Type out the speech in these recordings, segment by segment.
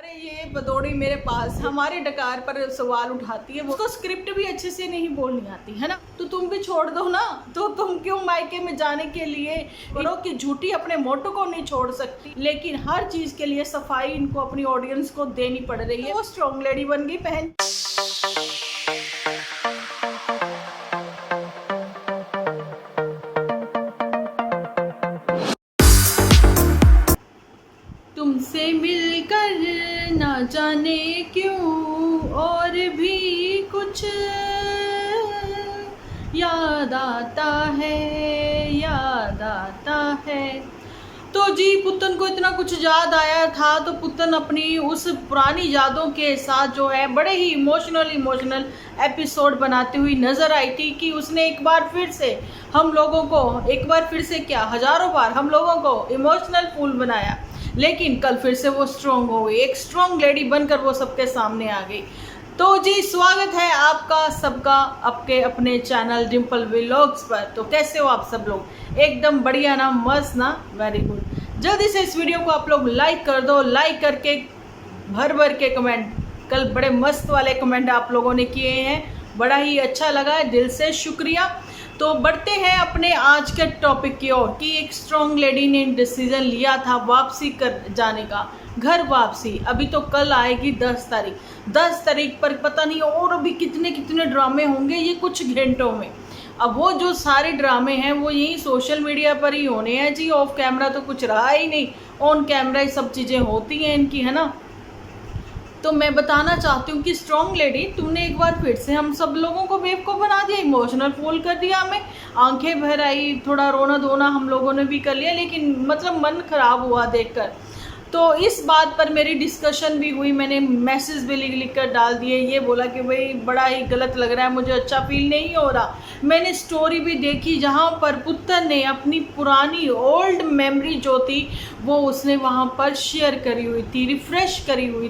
अरे ये बदौड़ी मेरे पास हमारे डकार पर सवाल उठाती है, वो तो स्क्रिप्ट भी अच्छे से नहीं बोलनी आती है ना, तो तुम भी छोड़ दो ना। तो तुम क्यों मायके में जाने के लिए करो कि झूठी अपने मोटो को नहीं छोड़ सकती, लेकिन हर चीज के लिए सफाई इनको अपनी ऑडियंस को देनी पड़ रही है। वो स्ट्रॉन्ग लेडी बन गई बहन। तुमसे मिलकर ना जाने क्यों और भी कुछ याद आता है, याद आता है। तो जी पुतन को इतना कुछ याद आया था, तो पुतन अपनी उस पुरानी यादों के साथ जो है बड़े ही इमोशनल एपिसोड बनाती हुई नज़र आई थी कि उसने एक बार फिर से हम लोगों को, एक बार फिर से क्या हज़ारों बार हम लोगों को इमोशनल फूल बनाया। लेकिन कल फिर से वो स्ट्रॉन्ग हो गई, एक स्ट्रॉन्ग लेडी बनकर वो सबके सामने आ गई। तो जी स्वागत है आपका सबका आपके अपने चैनल डिम्पल व्लॉग्स पर। तो कैसे हो आप सब लोग? एकदम बढ़िया ना, मस्त ना, वेरी गुड। जल्दी से इस वीडियो को आप लोग लाइक कर दो, लाइक करके भर भर के कमेंट, कल बड़े मस्त वाले कमेंट आप लोगों ने किए हैं, बड़ा ही अच्छा लगा है, दिल से शुक्रिया। तो बढ़ते हैं अपने आज के टॉपिक की ओर कि एक स्ट्रॉन्ग लेडी ने डिसीजन लिया था वापसी कर जाने का, घर वापसी। अभी तो कल आएगी 10 तारीख पर, पता नहीं और अभी कितने कितने ड्रामे होंगे ये कुछ घंटों में। अब वो जो सारे ड्रामे हैं वो यही सोशल मीडिया पर ही होने हैं जी, ऑफ कैमरा तो कुछ रहा ही नहीं, ऑन कैमरा ही सब चीज़ें होती हैं इनकी, है ना। तो मैं बताना चाहती हूँ कि स्ट्रॉन्ग लेडी, तुमने एक बार फिर से हम सब लोगों को बेवकूफ़ बना दिया, इमोशनल फूल कर दिया, हमें आंखें भर आई, थोड़ा रोना धोना हम लोगों ने भी कर लिया, लेकिन मतलब मन खराब हुआ देखकर। तो इस बात पर मेरी डिस्कशन भी हुई, मैंने मैसेज भी लिख कर डाल दिए, ये बोला कि भाई बड़ा ही गलत लग रहा है, मुझे अच्छा फील नहीं हो रहा। मैंने स्टोरी भी देखी जहाँ पर पुत्र ने अपनी पुरानी ओल्ड मेमोरी जो थी वो उसने वहाँ पर शेयर करी हुई थी, रिफ़्रेश करी हुई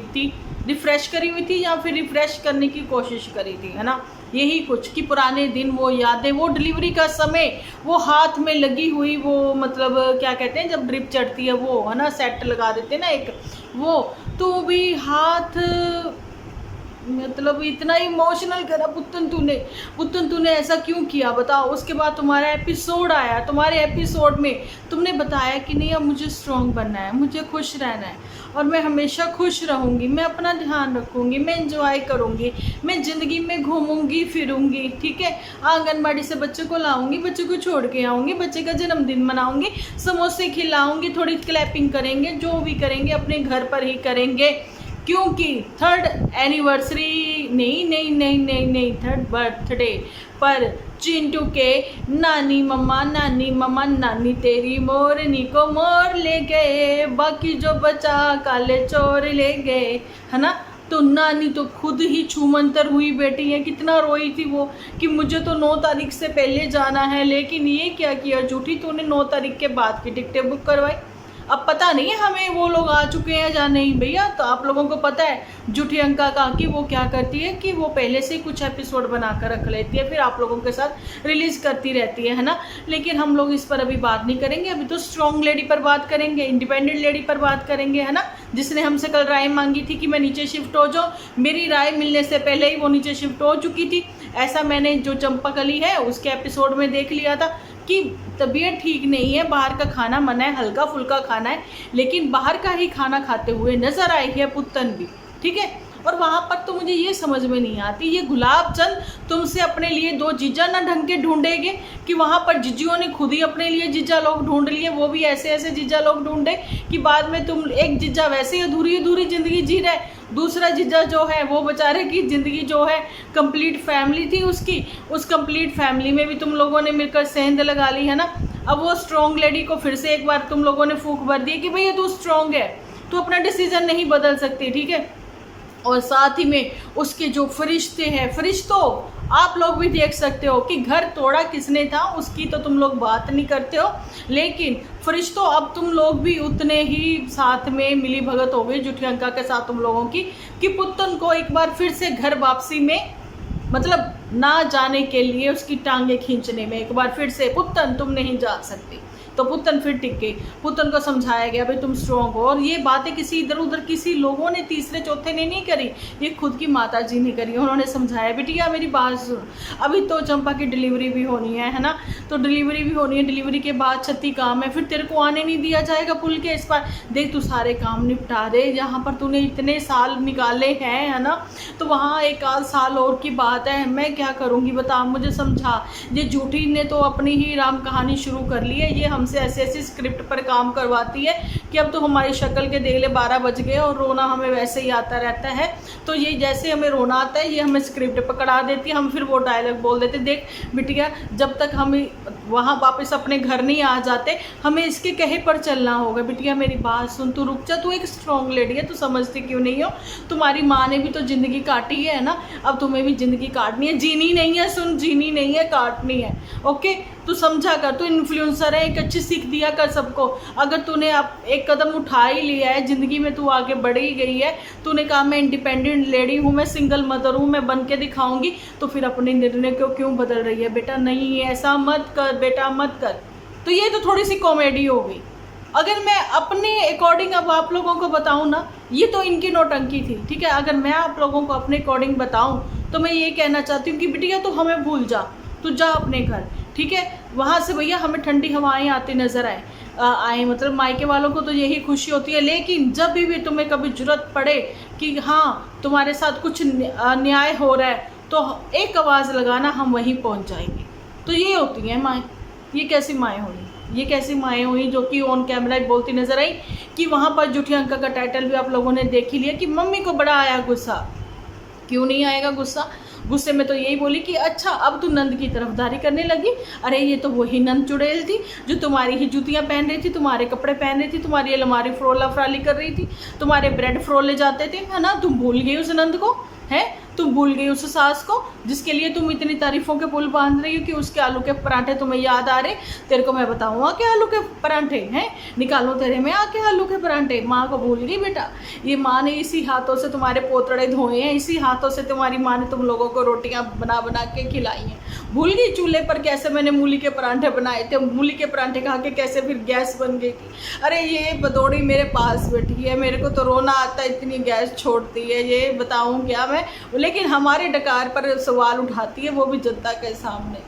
थी या फिर रिफ़्रेश करने की कोशिश करी थी, है ना, यही कुछ कि पुराने दिन, वो यादें, वो डिलीवरी का समय, वो हाथ में लगी हुई, वो मतलब क्या कहते हैं जब ड्रिप चढ़ती है वो, है ना, सेट लगा देते हैं ना एक, वो तो भी हाथ, मतलब इतना इमोशनल करा पुत्तन तूने ऐसा क्यों किया बताओ। उसके बाद तुम्हारा एपिसोड आया, तुम्हारे एपिसोड में तुमने बताया कि नहीं अब मुझे स्ट्रॉन्ग बनना है, मुझे खुश रहना है और मैं हमेशा खुश रहूँगी, मैं अपना ध्यान रखूँगी, मैं इंजॉय करूँगी, मैं ज़िंदगी में घूमूंगी फिरूँगी, ठीक है, आंगनबाड़ी से बच्चे को लाऊंगी, बच्चे को छोड़ के आऊँगी, बच्चे का जन्मदिन मनाऊँगी, समोसे खिलाऊँगी, थोड़ी क्लैपिंग करेंगे, जो भी करेंगे अपने घर पर ही करेंगे, क्योंकि 3rd एनिवर्सरी नहीं 3rd बर्थडे पर चिंटू के नानी मम्मा नानी तेरी मोरनी को मोर ले गए, बाकी जो बचा काले चोर ले गए, है ना। तो नानी तो खुद ही छूमंतर हुई बेटी है, कितना रोई थी वो कि मुझे तो 9 तारीख से पहले जाना है, लेकिन ये क्या किया झूठी, तूने 9 तारीख के बाद की टिकटें बुक करवाई। अब पता नहीं हमें वो लोग आ चुके हैं या नहीं भैया, तो आप लोगों को पता है झूठी अंका का कि वो क्या करती है कि वो पहले से ही कुछ एपिसोड बना कर रख लेती है, फिर आप लोगों के साथ रिलीज़ करती रहती है ना। लेकिन हम लोग इस पर अभी बात नहीं करेंगे, अभी तो स्ट्रॉन्ग लेडी पर बात करेंगे, इंडिपेंडेंट लेडी पर बात करेंगे, है ना, जिसने हमसे कल राय मांगी थी कि मैं नीचे शिफ्ट हो जाऊँ। मेरी राय मिलने से पहले ही वो नीचे शिफ्ट हो चुकी थी, ऐसा मैंने जो चंपाकली है उसके एपिसोड में देख लिया था कि तबीयत ठीक नहीं है, बाहर का खाना मना है, हल्का फुल्का खाना है, लेकिन बाहर का ही खाना खाते हुए नजर आई है पुत्तन भी, ठीक है। और वहाँ पर तो मुझे ये समझ में नहीं आती, ये गुलाब चंद तुमसे अपने लिए 2 जीजा ना ढंग के ढूंढेगे कि वहाँ पर जीजियों ने खुद ही अपने लिए जीजा लोग ढूंढ लिए, वो भी ऐसे जीजा लोग ढूंढे कि बाद में तुम, एक जीजा वैसे ही अधूरी ज़िंदगी जी रहे, दूसरा जीजा जो है वो बेचारे की ज़िंदगी जो है कंप्लीट फैमिली थी उसकी, उस कंप्लीट फैमिली में भी तुम लोगों ने मिलकर सेंध लगा ली, है ना। अब वो स्ट्रॉन्ग लेडी को फिर से एक बार तुम लोगों ने फूंक भर दी कि भैया तू स्ट्रॉन्ग है, तू अपना डिसीजन नहीं बदल सकती, ठीक है। और साथ ही में उसके जो फरिश्ते हैं, फरिश्तों आप लोग भी देख सकते हो कि घर तोड़ा किसने था उसकी तो तुम लोग बात नहीं करते हो, लेकिन फरिश्तों अब तुम लोग भी उतने ही साथ में मिली भगत हो गई झूठी अंका के साथ तुम लोगों की कि पुत्तन को एक बार फिर से घर वापसी में, मतलब ना जाने के लिए उसकी टांगे खींचने में, एक बार फिर से पुत्तन तुम नहीं जा सकती। तो तो पुतन फिर टिक गई। पुतन को समझाया गया भाई तुम स्ट्रॉन्ग हो। और ये बातें किसी इधर उधर किसी लोगों ने तीसरे चौथे ने नहीं करी, ये खुद की माता जी ने करी। उन्होंने समझाया बिटिया मेरी बात सुन, अभी तो चंपा की डिलीवरी भी होनी है ना, तो डिलीवरी भी होनी है, डिलीवरी के बाद 36 काम है, फिर तेरे को आने नहीं दिया जाएगा पुल के इस पर। देख तू सारे काम निपटा दे, यहाँ पर तूने इतने साल निकाले हैं है ना, तो वहाँ एक आध साल और की बात है, मैं क्या करूँगी बता, मुझे समझा। ये झूठी ने तो अपनी ही राम कहानी शुरू कर ली है, ये हमसे ऐसी ऐसी स्क्रिप्ट पर काम करवाती है कि अब तो हमारी शक्ल के देख ले 12 बज गए और रोना हमें वैसे ही आता रहता है। तो ये जैसे हमें रोना आता है ये हमें स्क्रिप्ट पकड़ा देती है, हम फिर वो डायलॉग बोल देते। देख बिटिया जब तक हम वहाँ वापस अपने घर नहीं आ जाते हमें इसके कहे पर चलना होगा। बिटिया मेरी बात सुन, तू रुक जा, तू एक स्ट्रॉन्ग लेडी है, तू समझती क्यों नहीं हो, तुम्हारी माँ ने भी तो ज़िंदगी काटी है ना, अब तुम्हें भी ज़िंदगी काटनी है, जीनी नहीं है, सुन जीनी नहीं है काटनी है। ओके तू समझा कर, तू इन्फ्लुएंसर है, एक अच्छी सीख दिया कर सबको। अगर तूने अब एक कदम उठा ही लिया है ज़िंदगी में, तू आगे बढ़ ही गई है, तूने कहा मैं इंडिपेंडेंट लेडी हूँ, मैं सिंगल मदर हूँ, मैं बन के दिखाऊंगी, तो फिर अपने निर्णय को क्यों बदल रही है। बेटा नहीं ऐसा मत कर बेटा मत कर। तो ये तो थोड़ी सी कॉमेडी हो गई। अगर मैं अपने अकॉर्डिंग अब आप लोगों को बताऊँ ना, ये तो इनकी नौटंकी थी, ठीक है। अगर मैं आप लोगों को अपने अकॉर्डिंग बताऊँ तो मैं ये कहना चाहती हूँ कि बिटिया तो हमें भूल जा, तू जा अपने घर, ठीक है। वहाँ से भैया हमें ठंडी हवाएं आती नज़र आए मतलब मायके वालों को तो यही खुशी होती है। लेकिन जब भी तुम्हें कभी ज़रूरत पड़े कि हाँ तुम्हारे साथ कुछ अन्याय हो रहा है तो एक आवाज़ लगाना, हम वहीं पहुँच जाएंगे। तो ये होती हैं माएँ। ये कैसी माएँ हुई, ये कैसी माएँ हुई जो कि ऑन कैमरा बोलती नजर आई कि वहाँ पर जूठी अंका का टाइटल भी आप लोगों ने देख ही लिया कि मम्मी को बड़ा आया गुस्सा। क्यों नहीं आएगा गुस्सा, गुस्से में तो यही बोली कि अच्छा अब तू नंद की तरफदारी करने लगी। अरे ये तो वही नंद चुड़ैल थी जो तुम्हारी ही जूतियाँ पहन रही थी, तुम्हारे कपड़े पहन रही थी, तुम्हारी अलमारी फ्रोला फ्राली कर रही थी, तुम्हारे ब्रेड फ्रोले जाते थे, है ना। तुम भूल गई उस नंद को, है तुम भूल गई उस सास को जिसके लिए तुम इतनी तारीफों के पुल बांध रही हो कि उसके आलू के पराठे तुम्हें याद आ रहे। तेरे को मैं बताऊँ आके आलू के पराठे हैं, निकालूं तेरे में आके आलू के पराठे। माँ को भूल गई बेटा, ये माँ ने इसी हाथों से तुम्हारे पोतड़े धोए हैं, इसी हाथों से तुम्हारी माँ ने तुम लोगों को रोटियाँ बना बना के खिलाई हैं। भूल गई चूल्हे पर कैसे मैंने मूली के पराठे बनाए थे, मूली के पराठे खा के कैसे फिर गैस बन गई थी। अरे ये बदौड़ी मेरे पास बैठी है, मेरे को तो रोना आता है, इतनी गैस छोड़ती है, ये बताऊँ क्या मैं। लेकिन हमारे डकार पर सवाल उठाती है, वो भी जनता के सामने।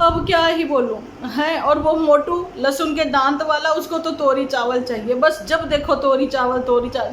अब क्या ही बोलूँ है। और वो मोटू लहसुन के दांत वाला, उसको तो तोरी चावल चाहिए, बस जब देखो तोरी चावल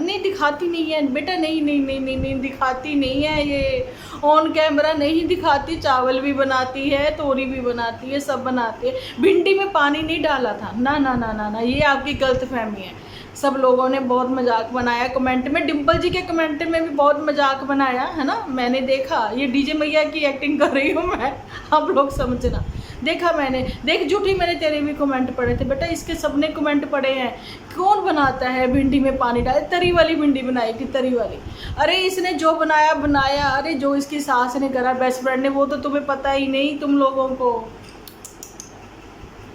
नहीं दिखाती नहीं है बेटा, नहीं नहीं नहीं नहीं नहीं दिखाती नहीं है, ये ऑन कैमरा नहीं दिखाती। चावल भी बनाती है, तोरी भी बनाती है, सब बनाती है। भिंडी में पानी नहीं डाला था, ना ना ना ना ना, ये आपकी गलतफहमी है। सब लोगों ने बहुत मजाक बनाया कमेंट में, डिम्पल जी के कमेंट में भी बहुत मजाक बनाया है ना, मैंने देखा। ये डीजे मैया की एक्टिंग कर रही हूँ मैं, आप लोग समझना। देखा मैंने, देख झूठी मैंने तेरे भी कमेंट पढ़े थे बेटा, इसके सबने कमेंट पढ़े हैं। कौन बनाता है भिंडी में पानी डाले, तरी वाली भिंडी बनाई थी, तरी वाली। अरे इसने जो बनाया बनाया, अरे जो इसकी सास ने करा बेस्ट फ्रेंड ने, वो तो तुम्हें पता ही नहीं तुम लोगों को।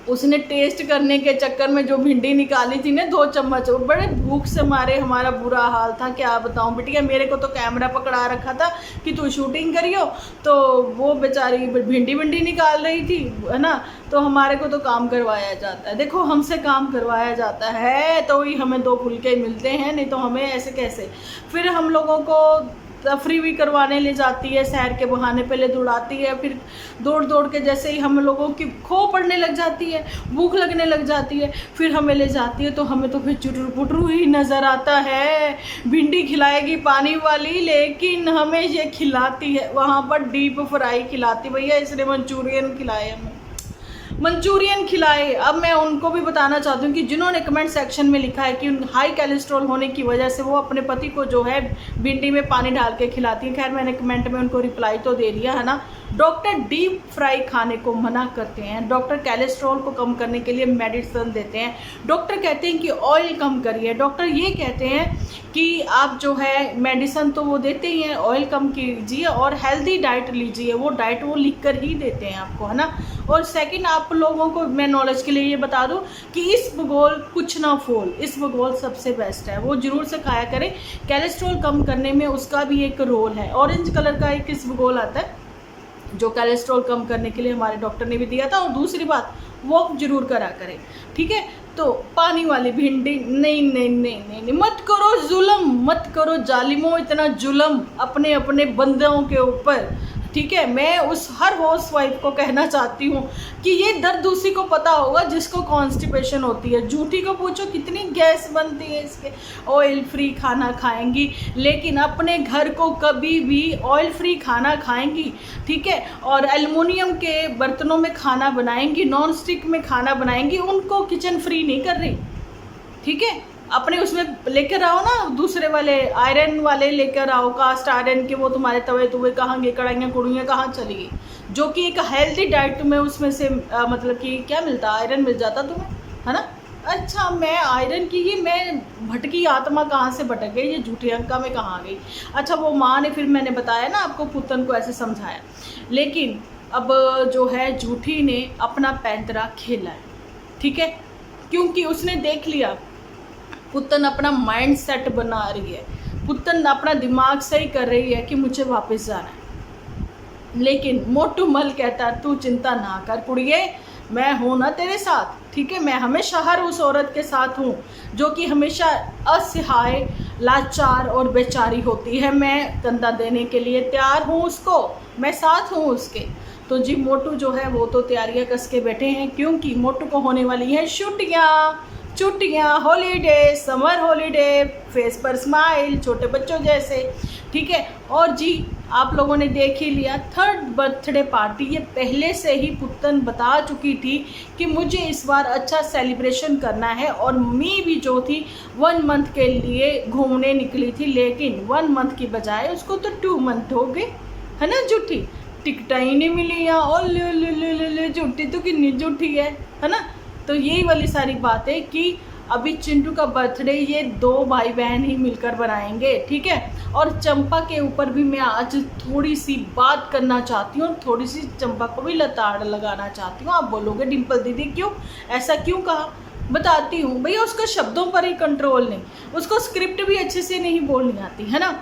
उसने टेस्ट करने के चक्कर में जो भिंडी निकाली थी ना 2 चम्मच, बड़े भूख से मारे हमारा बुरा हाल था, क्या बताऊं बिटिया। मेरे को तो कैमरा पकड़ा रखा था कि तू शूटिंग करियो, तो वो बेचारी भिंडी निकाल रही थी, है ना। तो हमारे को तो काम करवाया जाता है, देखो हमसे काम करवाया जाता है तो ही हमें 2 फुलके मिलते हैं, नहीं तो हमें ऐसे कैसे। फिर हम लोगों को तफरी भी करवाने ले जाती है, सैर के बहाने पहले दौड़ाती है, फिर दौड़ दौड़ के जैसे ही हम लोगों की खो पड़ने लग जाती है, भूख लगने लग जाती है, फिर हमें ले जाती है, तो हमें तो फिर चुटरू पुटरू ही नज़र आता है। भिंडी खिलाएगी पानी वाली, लेकिन हमें ये खिलाती है वहाँ पर डीप फ्राई खिलाती। भैया इसने मंचूरियन खिलाए हमें, मंचूरियन खिलाए। अब मैं उनको भी बताना चाहती हूँ कि जिन्होंने कमेंट सेक्शन में लिखा है कि हाई कोलेस्ट्रॉल होने की वजह से वो अपने पति को जो है भिंडी में पानी डाल के खिलाती है। खैर मैंने कमेंट में उनको रिप्लाई तो दे दिया है ना। डॉक्टर डीप फ्राई खाने को मना करते हैं, डॉक्टर कोलेस्ट्रॉल को कम करने के लिए मेडिसिन देते हैं, डॉक्टर कहते हैं कि ऑयल कम करिए, डॉक्टर ये कहते हैं कि आप जो है मेडिसिन तो वो देते ही हैं, ऑयल कम कीजिए और हेल्दी डाइट लीजिए, वो डाइट वो लिख कर ही देते हैं आपको, है ना। और सेकंड आप लोगों को मैं नॉलेज के लिए ये बता दूं कि इसबगोल कुछ ना फूल, इसबगोल सबसे बेस्ट है, वो जरूर से खाया करें। कोलेस्ट्रॉल कम करने में उसका भी एक रोल है। ऑरेंज कलर का एक इसबगोल आता है जो कोलेस्ट्रॉल कम करने के लिए हमारे डॉक्टर ने भी दिया था। और दूसरी बात, वॉक जरूर करा करें, ठीक है। तो पानी वाली भिंडी नहीं नहीं नहीं नहीं नहीं, मत करो जुल्म, मत करो जालिमो इतना जुल्म अपने अपने बंदों के ऊपर, ठीक है। मैं उस हर हाउस वाइफ को कहना चाहती हूँ कि ये दर्द उसी को पता होगा जिसको कॉन्स्टिपेशन होती है। झूठी को पूछो कितनी गैस बनती है इसके, ऑयल फ्री खाना खाएंगी, लेकिन अपने घर को कभी भी ऑयल फ्री खाना खाएंगी, ठीक है, और एल्युमिनियम के बर्तनों में खाना बनाएंगी, नॉन स्टिक में खाना बनाएंगी, उनको किचन फ्री नहीं कर रही, ठीक है। अपने उसमें लेकर आओ ना, दूसरे वाले आयरन वाले लेकर आओ, कास्ट आयरन के, वो तुम्हारे तवे तुवे कहाँ गए, कढ़ाइयाँ कुड़ियाँ कहाँ चली गई, जो कि एक हेल्दी डाइट तुम्हें उसमें से मतलब कि क्या मिलता, आयरन मिल जाता तुम्हें, है ना। अच्छा, मैं आयरन की ये मैं भटकी आत्मा कहाँ से भटक गई, ये झूठी अंका में कहाँ गई। अच्छा, वो माँ ने फिर मैंने बताया ना आपको, पुतन को ऐसे समझाया, लेकिन अब जो है झूठी ने अपना पैंतरा खेला है, ठीक है, क्योंकि उसने देख लिया पुतन अपना माइंड सेट बना रही है, पुतन अपना दिमाग सही कर रही है कि मुझे वापस जाना है। लेकिन मोटू मल कहता है तू चिंता ना कर कुड़िए, मैं हूँ ना तेरे साथ, ठीक है। मैं हमेशा हर उस औरत के साथ हूँ जो कि हमेशा असहाय, लाचार और बेचारी होती है। मैं कंधा देने के लिए तैयार हूँ उसको, मैं साथ हूँ उसके। तो जी मोटू जो है वो तो तैयारियां कस के बैठे हैं, क्योंकि मोटू को होने वाली है छुट्टियाँ, हॉलीडे, समर हॉलीडे, फेस पर स्माइल, छोटे बच्चों जैसे, ठीक है। और जी आप लोगों ने देख ही लिया, 3rd बर्थडे पार्टी ये पहले से ही पुतन बता चुकी थी कि मुझे इस बार अच्छा सेलिब्रेशन करना है, और मी भी जो थी 1 मंथ के लिए घूमने निकली थी, लेकिन 1 मंथ की बजाय उसको तो 2 मंथ हो गए, है ना। झूठी टिकट ही नहीं मिली यहाँ, और ले झूठी तो कितनी झूठी है ना। तो यही वाली सारी बात है कि अभी चिंटू का बर्थडे ये 2 भाई बहन ही मिलकर बनाएंगे, ठीक है। और चंपा के ऊपर भी मैं आज थोड़ी सी बात करना चाहती हूँ, थोड़ी सी चंपा को भी लताड़ लगाना चाहती हूँ। आप बोलोगे डिम्पल दीदी क्यों, ऐसा क्यों कहा, बताती हूँ। भैया उसका शब्दों पर ही कंट्रोल नहीं, उसको स्क्रिप्ट भी अच्छे से नहीं बोलनी आती है ना,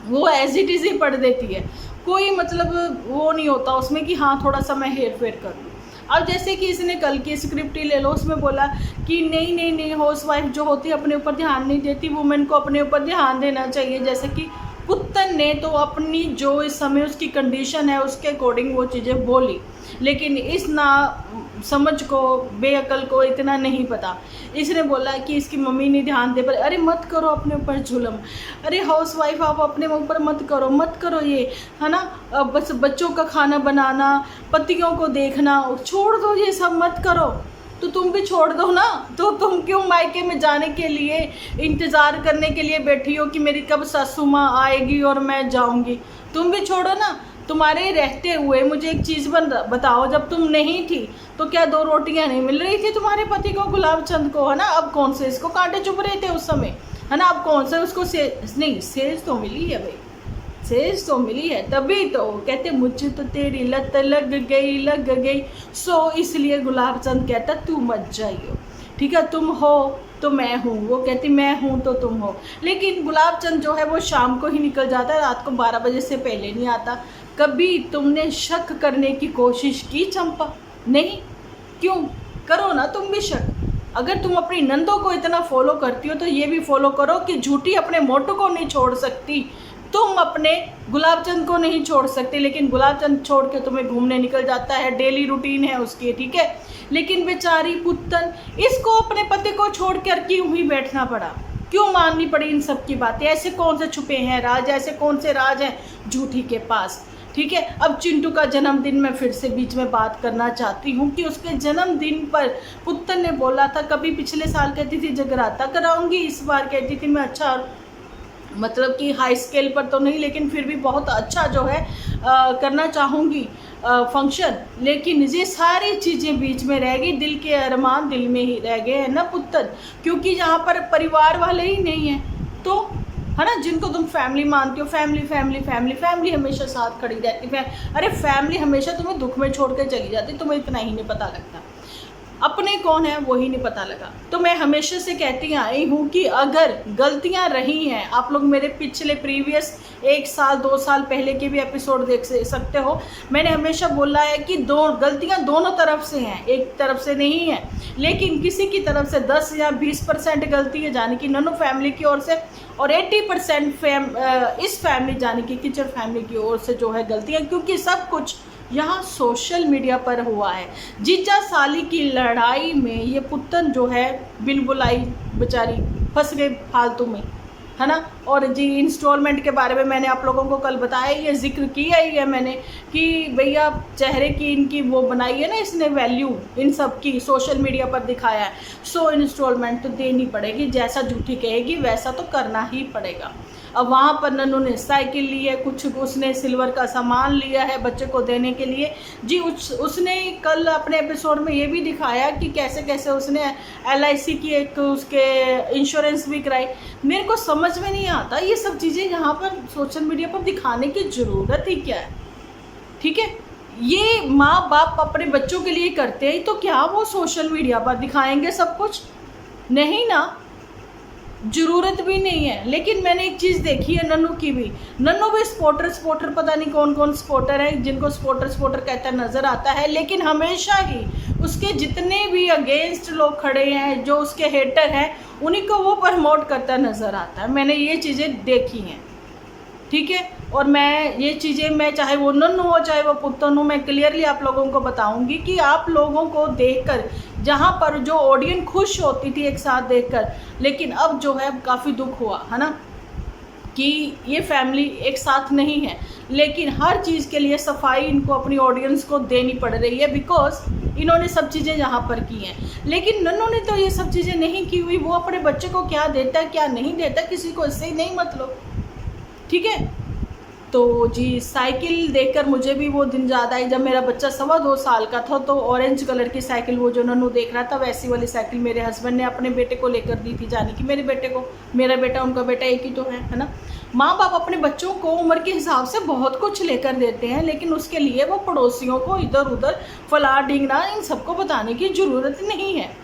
वो एज इट इज़ ही पढ़ देती है, कोई मतलब वो नहीं होता उसमें कि हाँ थोड़ा सा मैं हेर फेर कर लूँ। अब जैसे कि इसने कल की स्क्रिप्ट ही ले लो, उसमें बोला कि नहीं हाउस वाइफ जो होती है अपने ऊपर ध्यान नहीं देती, वुमेन को अपने ऊपर ध्यान देना चाहिए। जैसे कि पुतन ने तो अपनी जो इस समय उसकी कंडीशन है उसके अकॉर्डिंग वो चीज़ें बोली, लेकिन इस ना समझ को, बेअकल को इतना नहीं पता। इसने बोला कि इसकी मम्मी नहीं ध्यान दे पर, अरे मत करो अपने ऊपर जुल्म, अरे हाउस वाइफ आप अपने ऊपर मत करो ये, है ना। बस बच्चों का खाना बनाना, पतियों को देखना, छोड़ दो ये सब, मत करो। तो तुम भी छोड़ दो ना, तो तुम क्यों मायके में जाने के लिए इंतज़ार करने के लिए बैठी हो कि मेरी कब सासू माँ आएगी और मैं जाऊंगी। तुम भी छोड़ो ना। तुम्हारे रहते हुए मुझे एक चीज़ बताओ, जब तुम नहीं थी तो क्या 2 रोटियां नहीं मिल रही थी तुम्हारे पति को, गुलाब चंद को, है ना। अब कौन से इसको कांटे चुभ रहे थे उस समय, है ना। अब कौन से उसको सेज तो मिली है भाई, सेज तो मिली है, तभी तो कहते मुझे तो तेरी लत लग गई। सो इसलिए गुलाब चंद कहता तू मत जाइयो, ठीक है, तुम हो तो मैं हूँ, वो कहती मैं हूँ तो तुम हो। लेकिन गुलाब चंद जो है वो शाम को ही निकल जाता है, रात को 12 बजे से पहले नहीं आता। कभी तुमने शक करने की कोशिश की चंपा? नहीं, क्यों? करो ना तुम भी शक। अगर तुम अपनी नंदों को इतना फॉलो करती हो तो ये भी फॉलो करो कि झूठी अपने मोटू को नहीं छोड़ सकती, तुम अपने गुलाबचंद को नहीं छोड़ सकते, लेकिन गुलाबचंद छोड़ के तुम्हें घूमने निकल जाता है, डेली रूटीन है उसकी, ठीक है। लेकिन बेचारी पुत्तन, इसको अपने पति को छोड़ कर क्यों ही बैठना पड़ा, क्यों माननी पड़ी इन सब की बातें? ऐसे कौन से छुपे हैं राज, ऐसे कौन से राज हैं झूठी के पास, ठीक है। अब चिंटू का जन्मदिन मैं फिर से बीच में बात करना चाहती हूँ कि उसके जन्मदिन पर पुत्तन ने बोला था, कभी पिछले साल कहती थी जगराता कराऊंगी, इस बार कहती थी मैं अच्छा मतलब कि हाई स्केल पर तो नहीं, लेकिन फिर भी बहुत अच्छा जो है करना चाहूँगी फंक्शन। लेकिन ये सारी चीज़ें बीच में रह गई, दिल के अरमान दिल में ही रह गए हैं ना पुत्तन, क्योंकि यहाँ पर परिवार वाले ही नहीं हैं, तो है ना, जिनको तुम फैमिली मानती हो, फैमिली हमेशा साथ खड़ी रहती है। अरे फैमिली हमेशा तुम्हें दुख में छोड़ कर चली जाती, तुम्हें इतना ही नहीं पता लगता। अपने कौन है वही नहीं पता लगा। तो मैं हमेशा से कहती आई हूँ कि अगर गलतियाँ रही हैं, आप लोग मेरे पिछले प्रीवियस 1 साल 2 साल पहले के भी एपिसोड देख सकते हो, मैंने हमेशा बोला है कि गलतियाँ दोनों तरफ से हैं, एक तरफ से नहीं है। लेकिन किसी की तरफ से 10 या 20% गलती है, जाने की नन्नू फैमिली की ओर से, और 80% इस फैमिली जाने की किचन फैमिली की ओर से जो है गलतियाँ, क्योंकि सब कुछ यहाँ सोशल मीडिया पर हुआ है। जीजा साली की लड़ाई में ये पुत्तन जो है बिन बुलाई बेचारी फंस गई फालतू में, है ना। और जी इंस्टॉलमेंट के बारे में मैंने आप लोगों को कल बताया, ये जिक्र किया ही है मैंने कि भैया चेहरे की इनकी वो बनाई है ना इसने वैल्यू, इन सब की सोशल मीडिया पर दिखाया है। सो इंस्टॉलमेंट तो देनी पड़ेगी, जैसा झूठी कहेगी वैसा तो करना ही पड़ेगा। अब वहाँ पर नन्नू ने साइकिल ली है, कुछ उसने सिल्वर का सामान लिया है बच्चे को देने के लिए। जी उसने कल अपने एपिसोड में ये भी दिखाया कि कैसे कैसे उसने LIC की एक उसके इंश्योरेंस भी कराई। मेरे को समझ में नहीं आता ये सब चीज़ें यहाँ पर सोशल मीडिया पर दिखाने की ज़रूरत ही क्या है। ठीक है, ये माँ बाप अपने बच्चों के लिए करते हैं तो क्या वो सोशल मीडिया पर दिखाएंगे सब कुछ? नहीं ना, ज़रूरत भी नहीं है। लेकिन मैंने एक चीज़ देखी है नन्नू की भी, नन्नू भी स्पोर्टर पता नहीं कौन कौन स्पोर्टर है जिनको स्पोर्टर कहता नज़र आता है, लेकिन हमेशा ही उसके जितने भी अगेंस्ट लोग खड़े हैं, जो उसके हेटर हैं, उन्हीं को वो प्रमोट करता नज़र आता है। मैंने ये चीज़ें देखी हैं, ठीक है। और मैं ये चीज़ें, मैं चाहे वो नन्नू हो चाहे वो पुत्तन हो, मैं क्लियरली आप लोगों को बताऊंगी कि आप लोगों को देखकर जहाँ पर जो ऑडियंस खुश होती थी एक साथ देखकर, लेकिन अब जो है काफ़ी दुख हुआ है ना कि ये फैमिली एक साथ नहीं है। लेकिन हर चीज़ के लिए सफाई इनको अपनी ऑडियंस को देनी पड़ रही है, बिकॉज इन्होंने सब चीज़ें यहाँ पर की हैं। लेकिन नन्नू ने तो ये सब चीज़ें नहीं की हुई। वो अपने बच्चे को क्या देता है क्या नहीं देता किसी को इससे ही नहीं मतलब, ठीक है। तो जी साइकिल देखकर मुझे भी वो दिन याद आई जब मेरा बच्चा 2.25 साल का था। तो ऑरेंज कलर की साइकिल वो जो नन्नू देख रहा था, वैसी वाली साइकिल मेरे हस्बैंड ने अपने बेटे को लेकर दी थी, जाने कि मेरे बेटे को, मेरा बेटा उनका बेटा एक ही तो है ना। माँ बाप अपने बच्चों को उम्र के हिसाब से बहुत कुछ लेकर देते हैं, लेकिन उसके लिए वो पड़ोसियों को इधर उधर फला ढींगना इन सबको बताने की ज़रूरत नहीं है।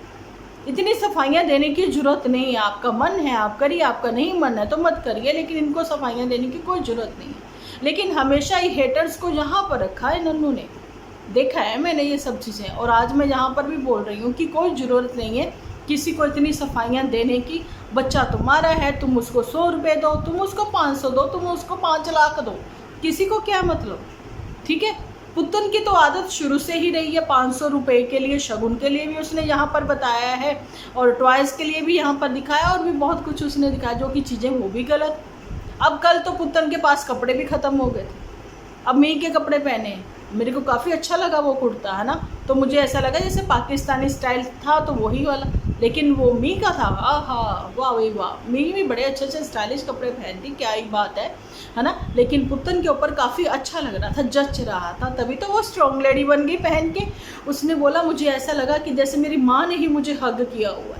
इतनी सफाइयाँ देने की ज़रूरत नहीं है। आपका मन है आप करिए, आपका नहीं मन है तो मत करिए, लेकिन इनको सफाइयाँ देने की कोई ज़रूरत नहीं है। लेकिन हमेशा ही हेटर्स को यहाँ पर रखा है नन्नू ने, देखा है मैंने ये सब चीज़ें। और आज मैं यहाँ पर भी बोल रही हूँ कि कोई ज़रूरत नहीं है किसी को इतनी सफाइयाँ देने की। बच्चा तुम्हारा है, तुम उसको 100 रुपये दो, तुम उसको 500 दो, तुम उसको 5 लाख दो, किसी को क्या मतलब, ठीक है। पुत्तन की तो आदत शुरू से ही रही है 500 रुपये के लिए, शगुन के लिए भी उसने यहाँ पर बताया है, और टॉयज़ के लिए भी यहाँ पर दिखाया, और भी बहुत कुछ उसने दिखाया जो कि चीज़ें वो भी गलत। अब कल तो पुत्तन के पास कपड़े भी ख़त्म हो गए थे, अब मी के कपड़े पहने हैं। मेरे को काफ़ी अच्छा लगा वो कुर्ता, है ना। तो मुझे ऐसा लगा जैसे पाकिस्तानी स्टाइल था तो वही वाला, लेकिन वो मी का था। आहा वाह भाई वाह, मी भी बड़े अच्छे अच्छे स्टाइलिश कपड़े पहनती, क्या ही बात है ना। लेकिन पुत्तन के ऊपर काफ़ी अच्छा लग रहा था, जच रहा था, तभी तो वो स्ट्रॉन्ग लेडी बन गई पहन के। उसने बोला मुझे ऐसा लगा कि जैसे मेरी माँ ने ही मुझे हग किया हुआ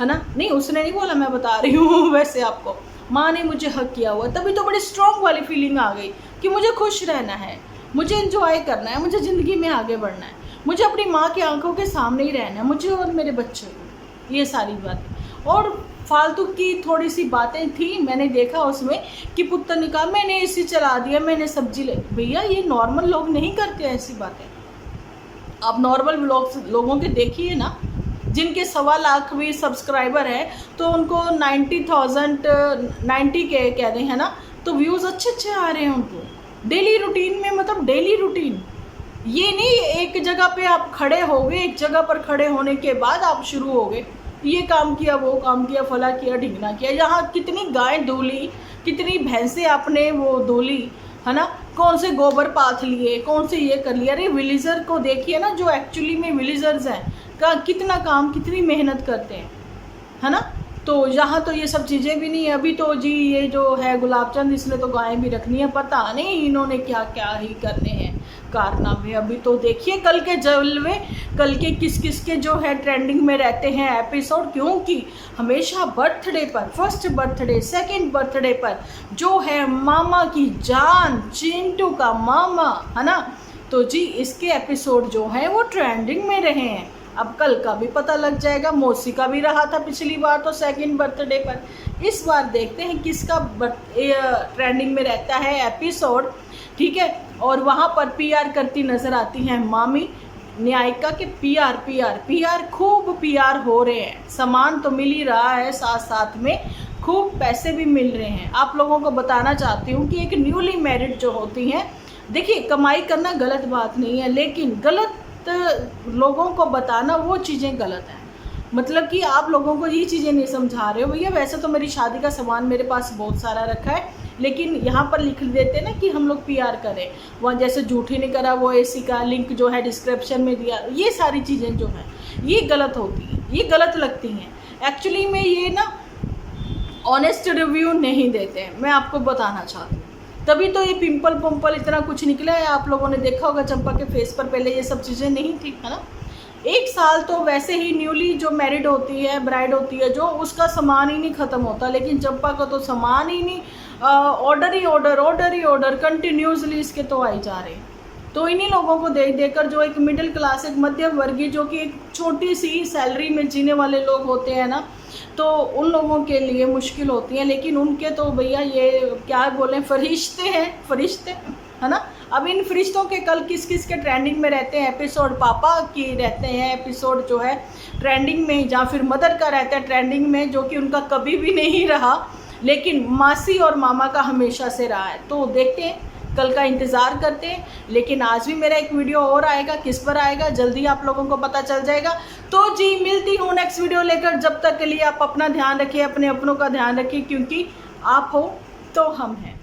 है ना। नहीं उसने नहीं बोला, मैं बता रही हूँ वैसे आपको, माँ ने मुझे हक किया हुआ, तभी तो बड़ी स्ट्रॉन्ग वाली फीलिंग आ गई कि मुझे खुश रहना है, मुझे एंजॉय करना है, मुझे ज़िंदगी में आगे बढ़ना है, मुझे अपनी माँ की आंखों के सामने ही रहना है, मुझे और मेरे बच्चे को। ये सारी बातें और फालतू की थोड़ी सी बातें थी, मैंने देखा उसमें कि पुत्तन ने कहा मैंने एसी चला दिया, मैंने सब्जी ले। भैया ये नॉर्मल लोग नहीं करते ऐसी बातें। आप नॉर्मल लोगों के देखिए ना, जिनके 1.25 लाख भी सब्सक्राइबर हैं, तो उनको 90K कह दें, है ना, तो व्यूज़ अच्छे अच्छे आ रहे हैं उनको डेली रूटीन में। मतलब डेली रूटीन, ये नहीं एक जगह पे आप खड़े हो गए, एक जगह पर खड़े होने के बाद आप शुरू हो गए, ये काम किया वो काम किया फला किया ढिंगना किया। यहाँ कितनी गाय धोली, कितनी भैंसें आपने वो धोली, है ना, कौन से गोबर पाथ लिए, कौन से ये कर लिया। अरे विलेजर को देखिए ना, जो एक्चुअली में विलेजर्स हैं का कितना काम कितनी मेहनत करते हैं, है ना। तो यहाँ तो ये सब चीज़ें भी नहीं है। अभी तो जी ये जो है गुलाबचंद, इसने तो गायें भी रखनी है, पता नहीं इन्होंने क्या क्या ही करने हैं कारनामे। अभी तो देखिए कल के जलवे, कल के किस किस के जो है ट्रेंडिंग में रहते हैं एपिसोड, क्योंकि हमेशा बर्थडे पर, फर्स्ट बर्थडे सेकंड बर्थडे पर जो है मामा की जान, चिंटू का मामा, है ना, तो जी इसके एपिसोड जो हैं वो ट्रेंडिंग में रहे हैं। अब कल का भी पता लग जाएगा। मौसी का भी रहा था पिछली बार तो सेकंड बर्थडे पर, इस बार देखते हैं किसका ट्रेंडिंग में रहता है एपिसोड, ठीक है। और वहाँ पर पीआर करती नज़र आती हैं मामी न्यायिका के पीआर खूब पीआर हो रहे हैं, सामान तो मिल ही रहा है, साथ साथ में खूब पैसे भी मिल रहे हैं। आप लोगों को बताना चाहती हूँ कि एक न्यूली मैरिड जो होती हैं, देखिए कमाई करना गलत बात नहीं है, लेकिन गलत लोगों को बताना वो चीज़ें गलत हैं। मतलब कि आप लोगों को ये चीज़ें नहीं समझा रहे हो भैया। वैसे तो मेरी शादी का सामान मेरे पास बहुत सारा रखा है, लेकिन यहाँ पर लिख देते ना कि हम लोग पीआर करें, वहाँ जैसे झूठी नहीं करा वो एसी का लिंक जो है डिस्क्रिप्शन में दिया, ये सारी चीज़ें जो हैं ये गलत होती हैं, ये गलत लगती हैं। एक्चुअली में ये ना ऑनेस्ट रिव्यू नहीं देते हैं, मैं आपको बताना चाहती हूँ। तभी तो ये पिंपल इतना कुछ निकला है। आप लोगों ने देखा होगा चंपा के फेस पर पहले ये सब चीज़ें नहीं थी, है ना। 1 साल तो वैसे ही न्यूली जो मैरिड होती है, ब्राइड होती है जो, उसका सामान ही नहीं ख़त्म होता, लेकिन चंपा का तो सामान ही नहीं, ऑर्डर ही ऑर्डर कंटिन्यूसली इसके तो आई जा रहे हैं। तो इन्हीं लोगों को देख देकर जो एक मिडिल क्लास, एक मध्यम वर्गीय, जो कि एक छोटी सी सैलरी में जीने वाले लोग होते हैं ना, तो उन लोगों के लिए मुश्किल होती है। लेकिन उनके तो भैया ये क्या बोलें, फरिश्ते, है ना। अब इन फरिश्तों के कल किस किस के ट्रेंडिंग में रहते हैं एपिसोड, पापा की रहते हैं एपिसोड जो है ट्रेंडिंग में, या फिर मदर का रहता है ट्रेंडिंग में, जो कि उनका कभी भी नहीं रहा, लेकिन मासी और मामा का हमेशा से रहा है। तो देखते हैं, कल का इंतज़ार करते हैं। लेकिन आज भी मेरा एक वीडियो और आएगा, किस पर आएगा जल्दी आप लोगों को पता चल जाएगा। तो जी मिलती हूँ नेक्स्ट वीडियो लेकर, जब तक के लिए आप अपना ध्यान रखिए, अपने अपनों का ध्यान रखिए, क्योंकि आप हो तो हम हैं।